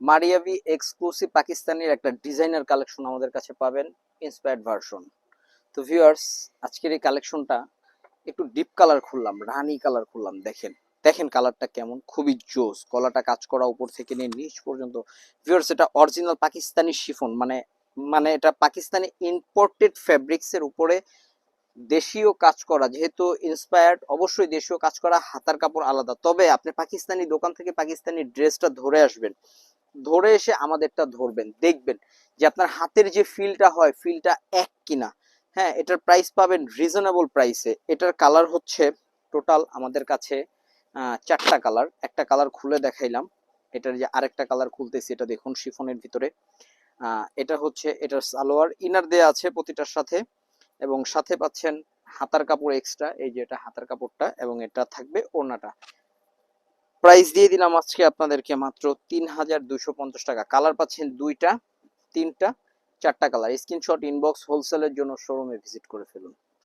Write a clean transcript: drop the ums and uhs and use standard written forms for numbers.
মারিয়াভি exclusive পাকিস্তানের একটা designer collection আমাদের কাছে পাবেন, ইন্সপায়ার্ড ভার্সন। তো ভিউয়ার্স, আজকের এই কালেকশনটা একটু ডিপ কালার খুললাম, রানী কালার খুললাম। দেখেন দেখেন কালারটা কেমন, খুবই জোস। গলাটা কাজ করা উপর থেকে নিয়ে নিচ পর্যন্ত। ভিউয়ার্স, এটা অরিজিনাল পাকিস্তানি শিফন, মানে মানে এটা পাকিস্তানি ইম্পোর্টেড ফেব্রিক্স এর উপরে দেশীয় কাজ করা। যেহেতু ইন্সপায়ার্ড, অবশ্যই দেশীয় কাজ করা, হাতার কাপড় আলাদা। তবে আপনি পাকিস্তানি দোকান থেকে পাকিস্তানি ড্রেসটা ধরে আসবেন, ধরে এসে আমাদেরটা ধরবেন, দেখবেন যে আপনার হাতের যে ফিলটা হয়, ফিলটা এক কিনা। হ্যাঁ, এটার প্রাইস পাবেন রিজনেবল প্রাইসে। এটার কালার হচ্ছে টোটাল আমাদের কাছে চারটা কালার। একটা কালার খুলে দেখাইলাম, এটার যে আরেকটা কালার খুলতেছি, এটা দেখুন শিফনের ভিতরে। এটা হচ্ছে এটার সালোয়ার, ইনার দেয়া আছে প্রতিটার সাথে, এবং সাথে পাচ্ছেন হাতার কাপড় এক্সট্রা। এই যে এটা হাতার কাপড়টা, এবং এটা থাকবে ওড়নাটা। প্রাইস দিয়ে দিলাম আজকে আপনাদেরকে মাত্র ৩,২৫০ টাকা। কালার পাচ্ছেন দুইটা, তিনটা, চারটা কালার। স্ক্রিনশট ইনবক্স হোলসেলের জন্য শোরুমে ভিজিট করে ফেলুন।